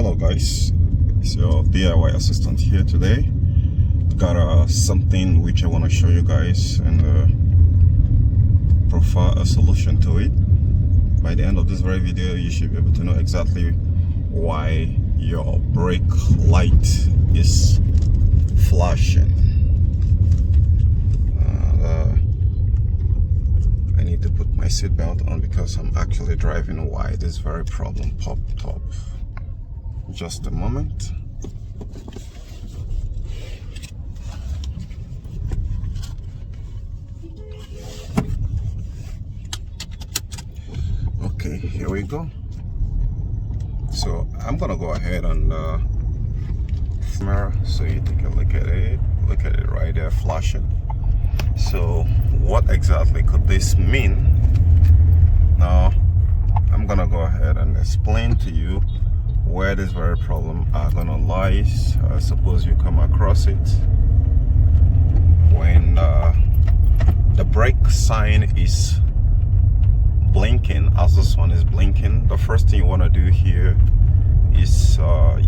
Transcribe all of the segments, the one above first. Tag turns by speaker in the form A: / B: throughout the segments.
A: Hello guys, it's your DIY assistant here today. Got something which I want to show you guys and provide a solution to it. By the end of this very video, you should be able to know exactly why your brake light is flashing. I need to put my seatbelt on because I'm actually driving why this very problem popped up. Just a moment. Okay, here we go. So I'm gonna go ahead and mirror so you take a look at it. Look at it right there flashing. So what exactly could this mean? Now I'm gonna go ahead and explain to you where this very problem are gonna lie. Suppose you come across it when the brake sign is blinking, as this one is blinking. The first thing you want to do here is to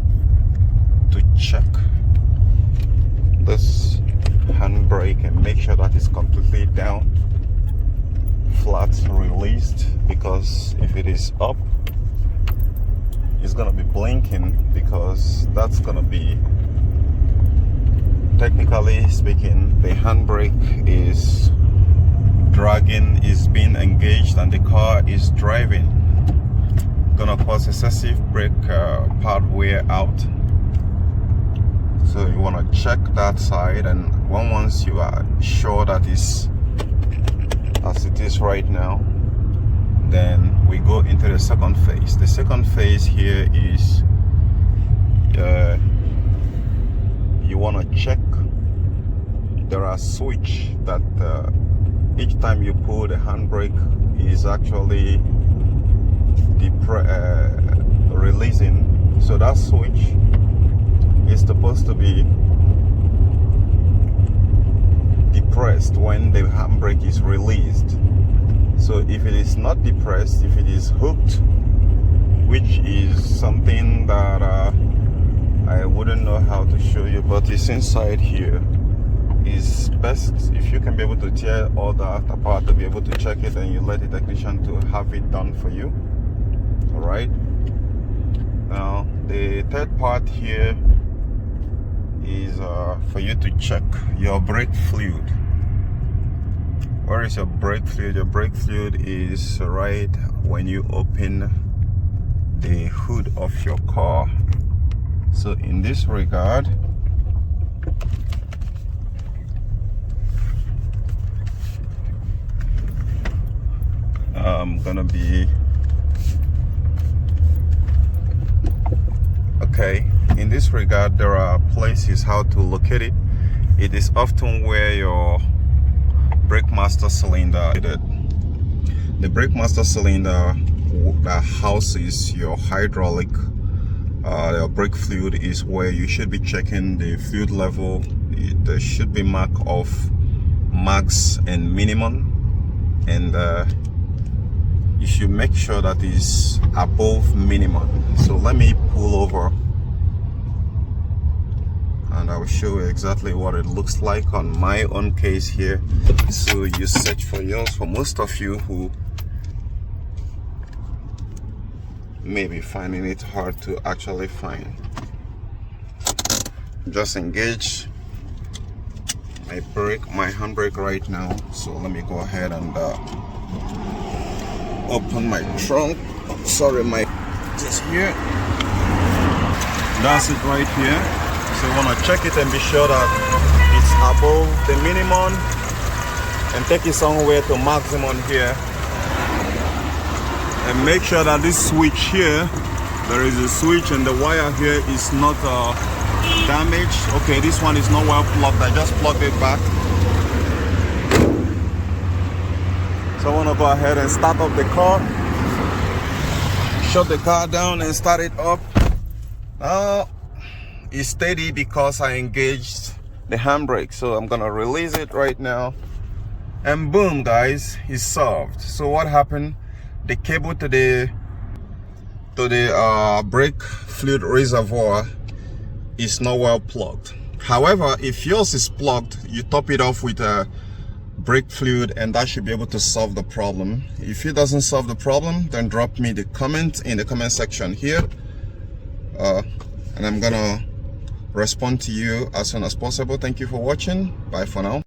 A: check this handbrake and make sure that it's completely down, flat, released, because if it is up, it's gonna be blinking, because that's gonna be, technically speaking, the handbrake is dragging, is being engaged, and the car is driving. Gonna cause excessive brake pad wear out. So you want to check that side, and once you are sure that is as it is right now, then we go into the second phase. The second phase here is you want to check. There are switch that each time you pull the handbrake is actually releasing. So that switch is supposed to be depressed when the handbrake is released. So if it is not depressed, if it is hooked, which is something that I wouldn't know how to show you, but it's inside here, is best if you can be able to tear all that apart to be able to check it, and you let the technician to have it done for you. All right, now the third part here is for you to check your brake fluid. Where is your brake fluid? Your brake fluid is right when you open the hood of your car. So in this regard, I'm gonna be okay. In this regard, there are places how to locate it. It is often where your brake master cylinder is. The brake master cylinder that houses your hydraulic, your brake fluid, is where you should be checking the fluid level. There should be mark of max and minimum, and you should make sure that is above minimum. So let me pull over and I will show you exactly what it looks like on my own case here. So you search for yours. For most of you who may be finding it hard to actually find, just engage my handbrake right now. So let me go ahead and open my trunk. Sorry, my just here. That's it right here. So you want to check it and be sure that it's above the minimum, and take it somewhere to maximum here, and make sure that this switch here, there is a switch and the wire here is not damaged. Okay, this one is not well plugged. I just plugged it back. So I want to go ahead and start up the car, shut the car down and start it up. Now it's steady because I engaged the handbrake. So I'm gonna release it right now, and boom guys, it's solved. So what happened? The cable to the to the brake fluid reservoir is not well plugged. However, if yours is plugged, you top it off with a brake fluid and that should be able to solve the problem. If it doesn't solve the problem, then drop me the comment in the comment section here, and I'm gonna respond to you as soon as possible. Thank you for watching. Bye for now.